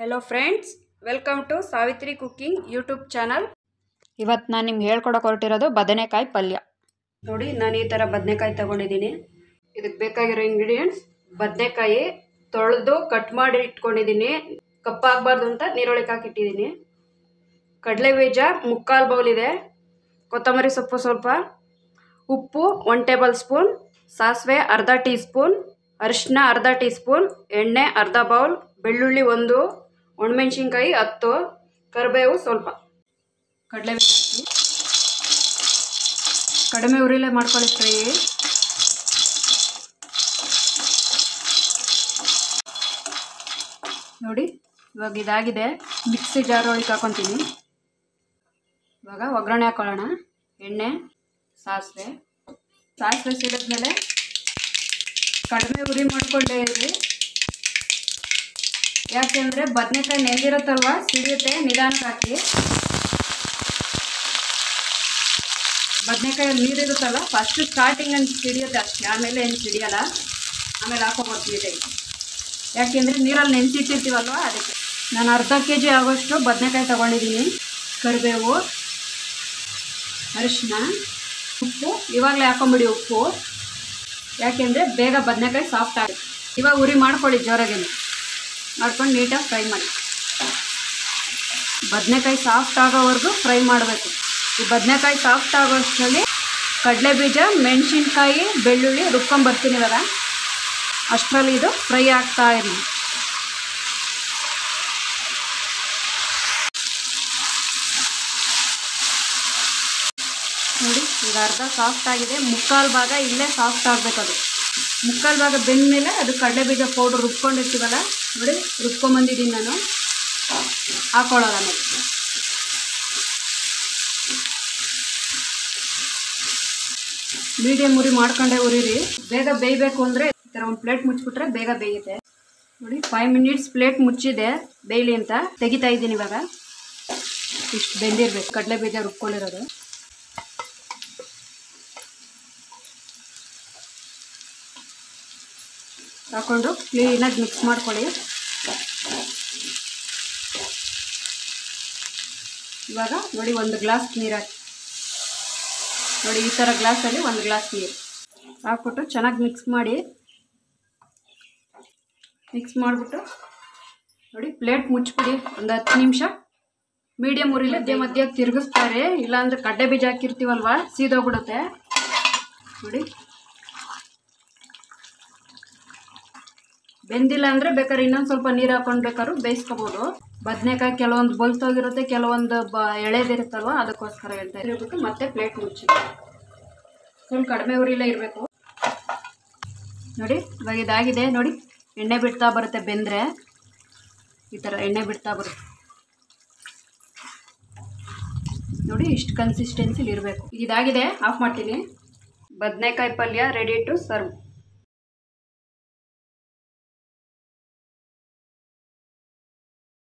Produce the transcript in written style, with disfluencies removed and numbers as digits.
Hello friends, welcome to Savitri cooking YouTube channel. ಇವತ್ತು ನಾನು ನಿಮ್ಗೆ ಹೇಳ್ಕೊಡಕ್ಕೆ ಹೊರಟಿರೋದು ಬದನೆಕಾಯಿ ಪಲ್ಯ. ನೋಡಿ, ನಾನು ಈ ಥರ ಬದನೆಕಾಯಿ ತಗೊಂಡಿದ್ದೀನಿ. ಇದಕ್ಕೆ ಬೇಕಾಗಿರೋ ಇಂಗ್ರೀಡಿಯೆಂಟ್ಸ್: ಬದನೆಕಾಯಿ ತೊಳೆದು ಕಟ್ ಮಾಡಿ ಇಟ್ಕೊಂಡಿದ್ದೀನಿ, ಕಪ್ಪಾಗಬಾರ್ದು ಅಂತ ನೀರೊಳಗೆ ಹಾಕಿಟ್ಟಿದ್ದೀನಿ. ಕಡಲೆ ಬೀಜ 3/4 ಬೌಲ್ ಇದೆ, ಕೊತ್ತಂಬರಿ ಸೊಪ್ಪು ಸ್ವಲ್ಪ, ಉಪ್ಪು 1 ಟೇಬಲ್ ಸ್ಪೂನ್, ಸಾಸಿವೆ ಅರ್ಧ ಟೀ ಸ್ಪೂನ್, ಅರಿಶಿನ ಅರ್ಧ ಟೀ ಸ್ಪೂನ್, ಎಣ್ಣೆ ಅರ್ಧ ಬೌಲ್, ಬೆಳ್ಳುಳ್ಳಿ 1, ಒಣಮೆಣಸಿನ್ಕಾಯಿ 10, ಕರಿಬೇವು ಸ್ವಲ್ಪ. ಕಡಲೆಬೀಜ ಹಾಕಿ ಕಡಿಮೆ ಉರಿಲೇ ಮಾಡ್ಕೊಳ್ಳಿ ಫ್ರೈ. ನೋಡಿ, ಇವಾಗ ಇದಾಗಿದೆ. ಮಿಕ್ಸಿ ಜಾರ್ ಒಳಗೆ ಹಾಕೊತೀನಿ. ಇವಾಗ ಒಗ್ಗರಣೆ ಹಾಕೊಳ್ಳೋಣ. ಎಣ್ಣೆ, ಸಾಸಿವೆ ಸಿಡಿದ್ಮೇಲೆ ಕಡಿಮೆ ಉರಿ ಮಾಡ್ಕೊಂಡೇ ಇರಿ. ಯಾಕೆಂದರೆ ಬದನೆಕಾಯಿ ನೆಂದಿರುತ್ತಲ್ವ, ಸಿಡಿಯುತ್ತೆ. ನಿಧಾನಕ್ಕೆ ಹಾಕಿ. ಬದನೆಕಾಯಲ್ಲಿ ನೀರಿರುತ್ತಲ್ಲ, ಫಸ್ಟು ಸ್ಟಾರ್ಟಿಂಗ್ ಅಂತ ಸಿಡಿಯುತ್ತೆ ಅಷ್ಟೇ, ಆಮೇಲೆ ಏನು ಸಿಡಿಯಲ್ಲ. ಆಮೇಲೆ ಹಾಕೋಬೋದು ನೀಟಾಗಿ. ಯಾಕೆಂದರೆ ನೀರಲ್ಲಿ ನೆನೆಸಿಟ್ಟಿರ್ತೀವಲ್ವ, ಅದಕ್ಕೆ. ನಾನು ಅರ್ಧ kg ಆಗೋಷ್ಟು ಬದನೆಕಾಯಿ ತೊಗೊಂಡಿದ್ದೀನಿ. ಕರಿಬೇವು, ಅರಿಶಿನ, ಉಪ್ಪು ಇವಾಗಲೇ ಹಾಕೊಂಬಿಡಿ. ಉಪ್ಪು ಯಾಕೆಂದರೆ ಬೇಗ ಬದನೆಕಾಯಿ ಸಾಫ್ಟ್ ಆಗುತ್ತೆ. ಇವಾಗ ಉರಿ ಮಾಡ್ಕೊಳ್ಳಿ, ಜೋರಾಗಿ ಮಾಡ್ಕೊಂಡು ನೀಟಾಗಿ ಫ್ರೈ ಮಾಡಿ. ಬದನೆಕಾಯಿ ಸಾಫ್ಟ್ ಆಗೋವರೆಗೂ ಫ್ರೈ ಮಾಡಬೇಕು. ಈ ಬದನೆಕಾಯಿ ಸಾಫ್ಟ್ ಆಗೋಷ್ಟರಲ್ಲಿ ಕಡಲೆ ಬೀಜ, ಮೆಣಸಿನ್ಕಾಯಿ, ಬೆಳ್ಳುಳ್ಳಿ ರುಬ್ಕೊಂಬರ್ತೀನಿ ಇವಾಗ. ಅಷ್ಟರಲ್ಲಿ ಇದು ಫ್ರೈ ಆಗ್ತಾ ಇರಲಿ. ನೋಡಿ, ಈಗ ಅರ್ಧ ಸಾಫ್ಟ್ ಆಗಿದೆ. 3/4 ಭಾಗ ಇಲ್ಲೇ ಸಾಫ್ಟ್ ಆಗಬೇಕದು. 3/4 ಭಾಗ ಬೆಂದಮೇಲೆ ಅದು ಕಡಲೆ ಬೀಜ ಪೌಡ್ರ್ ರುಬ್ಕೊಂಡಿರ್ತೀವಲ್ಲ, ನೋಡಿ ರುಬ್ಕೊಂಬಂದಿದ್ದೀನಿ ನಾನು. ಹಾಕೊಳ್ಳೋಣ. ಮೀಡಿಯಮ್ ಉರಿ ಮಾಡ್ಕೊಂಡೇ ಉರಿರಿ. ಬೇಗ ಬೇಯಬೇಕು ಅಂದರೆ ಈ ಥರ ಒಂದು ಪ್ಲೇಟ್ ಮುಚ್ಚಿಬಿಟ್ರೆ ಬೇಗ ಬೇಯುತ್ತೆ. ನೋಡಿ, 5 ಮಿನಿಟ್ಸ್ ಪ್ಲೇಟ್ ಮುಚ್ಚಿದೆ ಬೇಯಲಿ ಅಂತ ತೆಗಿತಾ ಇದ್ದೀನಿ ಇವಾಗ. ಇಷ್ಟು ಬೆಂದಿರಬೇಕು ಕಡಲೆ ಬೀಜ ರುಬ್ಕೊಂಡಿರೋದು. ಹಾಕ್ಕೊಂಡು ಕ್ಲೀನಾಗಿ ಮಿಕ್ಸ್ ಮಾಡ್ಕೊಳ್ಳಿ. ಇವಾಗ ನೋಡಿ, 1 ಗ್ಲಾಸ್ ನೀರು ಹಾಕಿ. ನೋಡಿ, ಈ ಥರ ಗ್ಲಾಸಲ್ಲಿ 1 ಗ್ಲಾಸ್ ನೀರು ಹಾಕ್ಬಿಟ್ಟು ಚೆನ್ನಾಗಿ ಮಿಕ್ಸ್ ಮಾಡಿ. ಮಿಕ್ಸ್ ಮಾಡಿಬಿಟ್ಟು ನೋಡಿ, ಪ್ಲೇಟ್ ಮುಚ್ಚಿಬಿಡಿ. ಒಂದು 10 ನಿಮಿಷ ಮೀಡಿಯಮ್ ಉರಿಲಿ ಮಧ್ಯೆ ತಿರುಗಿಸ್ತಾರೆ. ಇಲ್ಲಾಂದರೆ ಕಡಲೆ ಬೀಜ ಹಾಕಿರ್ತೀವಲ್ವ, ಸೀದೋಗ್ಬಿಡುತ್ತೆ. ನೋಡಿ, ಬೆಂದಿಲ್ಲ ಅಂದರೆ ಬೇಕಾದ್ರೆ ಇನ್ನೊಂದು ಸ್ವಲ್ಪ ನೀರು ಹಾಕೊಂಡು ಬೇಕಾದ್ರೂ ಬೇಯಿಸ್ಕೋಬೋದು. ಬದನೆಕಾಯಿ ಕೆಲವೊಂದು ಬಲ್ತೋಗಿರುತ್ತೆ, ಕೆಲವೊಂದು ಎಳೆದಿರುತ್ತಲ್ವ, ಅದಕ್ಕೋಸ್ಕರ ಹೇಳ್ತಾ ಇರಬೇಕು. ಮತ್ತೆ ಪ್ಲೇಟ್ ಮುಚ್ಚಿ ಫುಲ್ ಕಡಿಮೆ ಉರಿಲೇ ಇರಬೇಕು. ನೋಡಿ, ಇವಾಗ ಇದಾಗಿದೆ. ನೋಡಿ, ಎಣ್ಣೆ ಬಿಡ್ತಾ ಬರುತ್ತೆ. ಬೆಂದರೆ ಈ ಥರ ಎಣ್ಣೆ ಬಿಡ್ತಾ ಬರುತ್ತೆ. ನೋಡಿ, ಇಷ್ಟು ಕನ್ಸಿಸ್ಟೆನ್ಸಿಲಿ ಇರಬೇಕು. ಇದಾಗಿದೆ. ಆಫ್ ಮಾಡ್ತೀನಿ. ಬದನೆಕಾಯಿ ಪಲ್ಯ ರೆಡಿ ಟು ಸರ್ವ್.